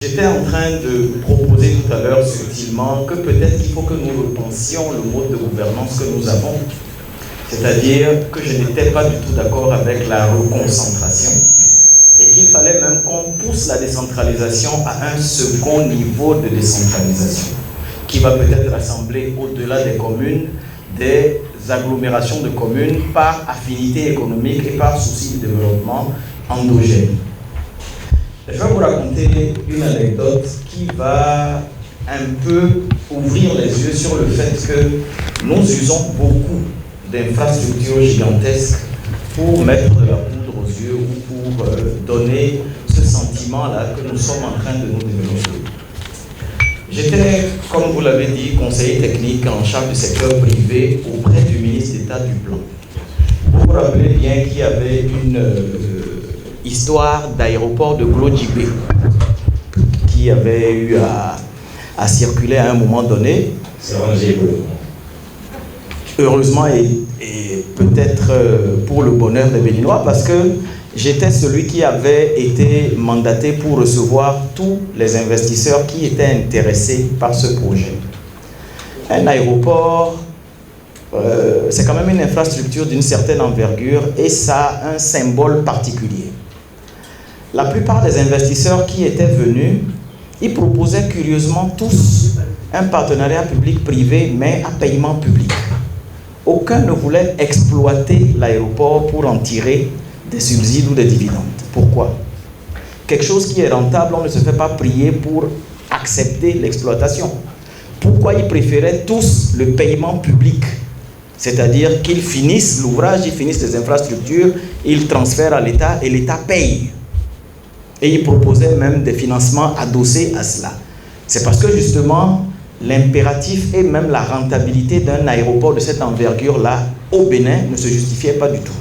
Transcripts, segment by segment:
J'étais en train de proposer tout à l'heure subtilement que peut-être il faut que nous repensions le mode de gouvernance que nous avons. C'est-à-dire que je n'étais pas du tout d'accord avec la reconcentration et qu'il fallait même qu'on pousse la décentralisation à un second niveau de décentralisation qui va peut-être rassembler au-delà des communes des agglomérations de communes par affinité économique et par souci de développement endogène. Je vais vous raconter une anecdote qui va un peu ouvrir les yeux sur le fait que nous usons beaucoup d'infrastructures gigantesques pour mettre de la poudre aux yeux ou pour donner ce sentiment-là que nous sommes en train de nous développer. J'étais, comme vous l'avez dit, conseiller technique en charge du secteur privé auprès du ministre d'État du Plan. Vous vous rappelez bien qu'il y avait une histoire d'aéroport de Glodjibé qui avait eu à circuler à un moment donné. Heureusement et peut-être pour le bonheur des Béninois, parce que j'étais celui qui avait été mandaté pour recevoir tous les investisseurs qui étaient intéressés par ce projet. Un aéroport, c'est quand même une infrastructure d'une certaine envergure et ça a un symbole particulier. La plupart des investisseurs qui étaient venus, ils proposaient curieusement tous un partenariat public-privé, mais à paiement public. Aucun ne voulait exploiter l'aéroport pour en tirer des subsides ou des dividendes. Pourquoi? Quelque chose qui est rentable, on ne se fait pas prier pour accepter l'exploitation. Pourquoi ils préféraient tous le paiement public? C'est-à-dire qu'ils finissent l'ouvrage, ils finissent les infrastructures, ils transfèrent à l'État et l'État paye. Et ils proposaient même des financements adossés à cela. C'est parce que justement, l'impératif et même la rentabilité d'un aéroport de cette envergure-là au Bénin ne se justifiait pas du tout.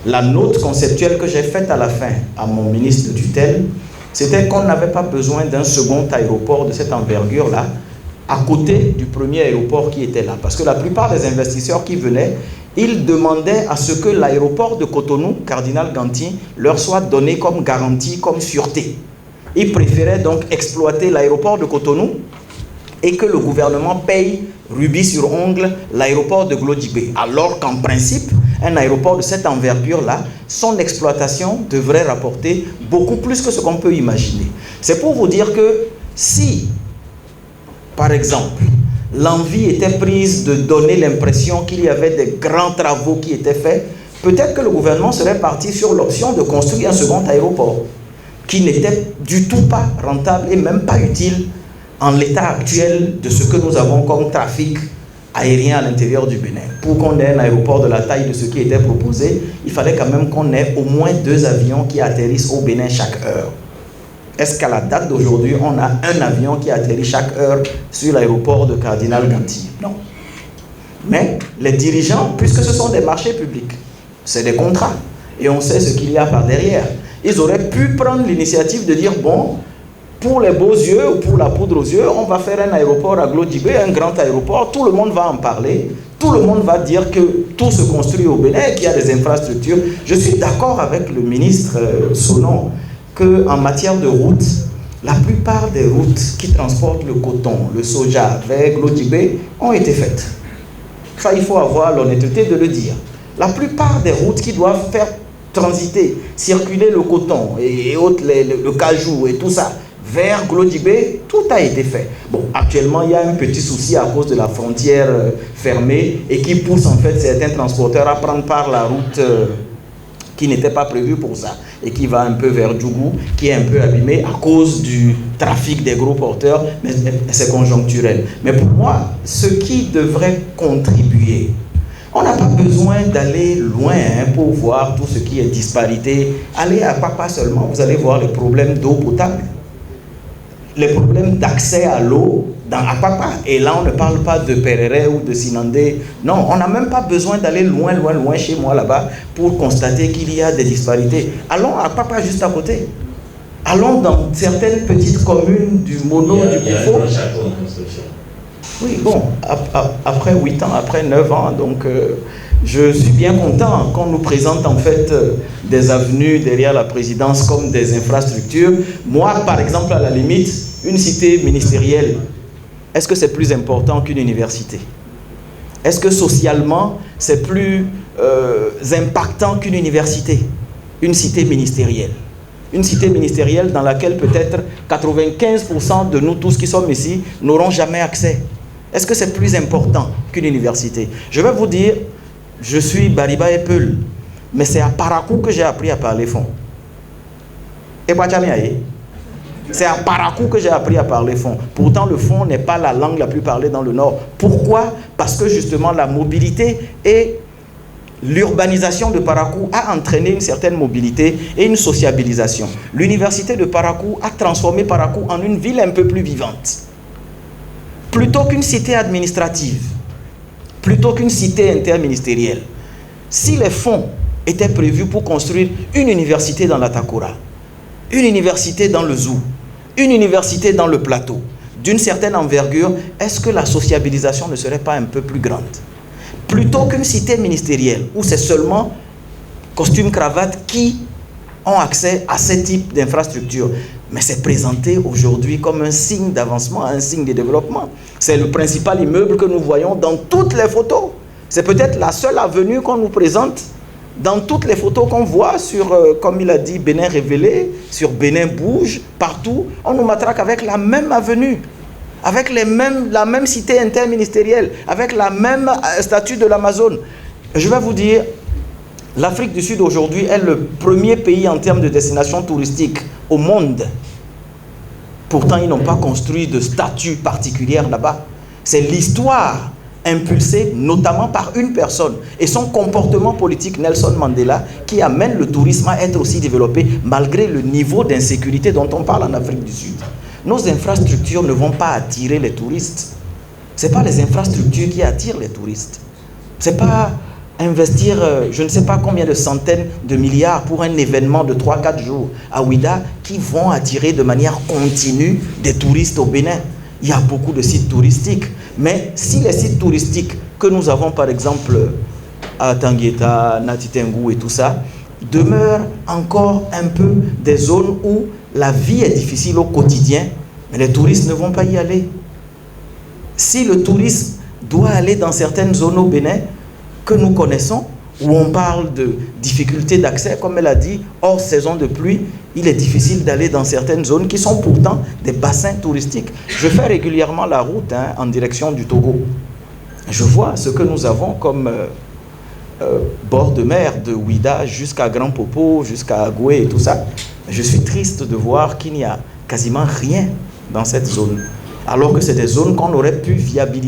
La note conceptuelle que j'ai faite à la fin à mon ministre de tutelle, c'était qu'on n'avait pas besoin d'un second aéroport de cette envergure-là à côté du premier aéroport qui était là. Parce que la plupart des investisseurs qui venaient, ils demandaient à ce que l'aéroport de Cotonou, Cardinal Ganty, leur soit donné comme garantie, comme sûreté. Ils préféraient donc exploiter l'aéroport de Cotonou et que le gouvernement paye rubis sur ongle l'aéroport de Glodjibé. Alors qu'en principe, un aéroport de cette envergure-là, son exploitation devrait rapporter beaucoup plus que ce qu'on peut imaginer. C'est pour vous dire que si, par exemple, l'envie était prise de donner l'impression qu'il y avait des grands travaux qui étaient faits, peut-être que le gouvernement serait parti sur l'option de construire un second aéroport qui n'était du tout pas rentable et même pas utile en l'état actuel de ce que nous avons comme trafic aérien à l'intérieur du Bénin. Pour qu'on ait un aéroport de la taille de ce qui était proposé, il fallait quand même qu'on ait au moins 2 avions qui atterrissent au Bénin chaque heure. Est-ce qu'à la date d'aujourd'hui, on a un avion qui atterrit chaque heure sur l'aéroport de Cardinal Ganty? Non. Mais les dirigeants, puisque ce sont des marchés publics, c'est des contrats, et on sait ce qu'il y a par derrière, ils auraient pu prendre l'initiative de dire, bon, pour les beaux yeux ou pour la poudre aux yeux, on va faire un aéroport à Glodjibé, un grand aéroport, tout le monde va en parler, tout le monde va dire que tout se construit au Bénin, qu'il y a des infrastructures. Je suis d'accord avec le ministre Sonon, qu'en matière de routes, la plupart des routes qui transportent le coton, le soja vers Glodjibé ont été faites. Ça, il faut avoir l'honnêteté de le dire. La plupart des routes qui doivent faire transiter, circuler le coton et autres, le cajou et tout ça, vers Glodjibé, tout a été fait. Bon, actuellement, il y a un petit souci à cause de la frontière fermée et qui pousse en fait certains transporteurs à prendre par la route qui n'était pas prévue pour ça et qui va un peu vers Djougou, qui est un peu abîmé à cause du trafic des gros porteurs, mais c'est conjoncturel. Mais pour moi, ce qui devrait contribuer, on n'a pas besoin d'aller loin pour voir tout ce qui est disparité. Allez à Papa seulement, vous allez voir les problèmes d'eau potable, les problèmes d'accès à l'eau dans Apapa. Et là, on ne parle pas de Perere ou de Sinandé. Non, on n'a même pas besoin d'aller loin chez moi là-bas pour constater qu'il y a des disparités. Allons à Apapa juste à côté. Allons dans certaines petites communes du Mono, du Koufo. Oui, bon, après 8 ans, après 9 ans, donc Je suis bien content qu'on nous présente en fait des avenues derrière la présidence comme des infrastructures. Moi, par exemple, à la limite, une cité ministérielle, est-ce que c'est plus important qu'une université? Est-ce que socialement, c'est plus impactant qu'une université? Une cité ministérielle. Une cité ministérielle dans laquelle peut-être 95% de nous tous qui sommes ici n'auront jamais accès. Est-ce que c'est plus important qu'une université? Je vais vous dire, je suis Bariba et Peul, mais c'est à Parakou que j'ai appris à parler fond. Et c'est à Parakou que j'ai appris à parler fond. Pourtant, le fond n'est pas la langue la plus parlée dans le Nord. Pourquoi? Parce que justement, la mobilité et l'urbanisation de Parakou a entraîné une certaine mobilité et une sociabilisation. L'université de Parakou a transformé Parakou en une ville un peu plus vivante. Plutôt qu'une cité administrative, plutôt qu'une cité interministérielle. Si les fonds étaient prévus pour construire une université dans la Takura, une université dans le Zou, une université dans le plateau, d'une certaine envergure, est-ce que la sociabilisation ne serait pas un peu plus grande? Plutôt qu'une cité ministérielle, où c'est seulement costume, cravate qui ont accès à ce type d'infrastructure. Mais c'est présenté aujourd'hui comme un signe d'avancement, un signe de développement. C'est le principal immeuble que nous voyons dans toutes les photos. C'est peut-être la seule avenue qu'on nous présente dans toutes les photos qu'on voit sur, comme il a dit, Bénin révélé, sur Bénin bouge, partout. On nous matraque avec la même avenue, avec la même cité interministérielle, avec la même statue de l'Amazone. Je vais vous dire, l'Afrique du Sud aujourd'hui est le premier pays en termes de destination touristique au monde. Pourtant, ils n'ont pas construit de statue particulière là-bas. C'est l'histoire impulsée notamment par une personne et son comportement politique, Nelson Mandela, qui amène le tourisme à être aussi développé malgré le niveau d'insécurité dont on parle en Afrique du Sud. Nos infrastructures ne vont pas attirer les touristes. Ce n'est pas les infrastructures qui attirent les touristes. Ce n'est pas investir je ne sais pas combien de centaines de milliards pour un événement de 3-4 jours à Ouida qui vont attirer de manière continue des touristes au Bénin. Il y a beaucoup de sites touristiques. Mais si les sites touristiques que nous avons par exemple à Tangueta, Natitengu et tout ça, demeurent encore un peu des zones où la vie est difficile au quotidien, mais les touristes ne vont pas y aller. Si le tourisme doit aller dans certaines zones au Bénin que nous connaissons, où on parle de difficultés d'accès, comme elle a dit, hors saison de pluie, il est difficile d'aller dans certaines zones qui sont pourtant des bassins touristiques. Je fais régulièrement la route en direction du Togo. Je vois ce que nous avons comme bord de mer de Ouida jusqu'à Grand Popo, jusqu'à Agoué et tout ça. Je suis triste de voir qu'il n'y a quasiment rien dans cette zone, alors que c'est des zones qu'on aurait pu viabiliser.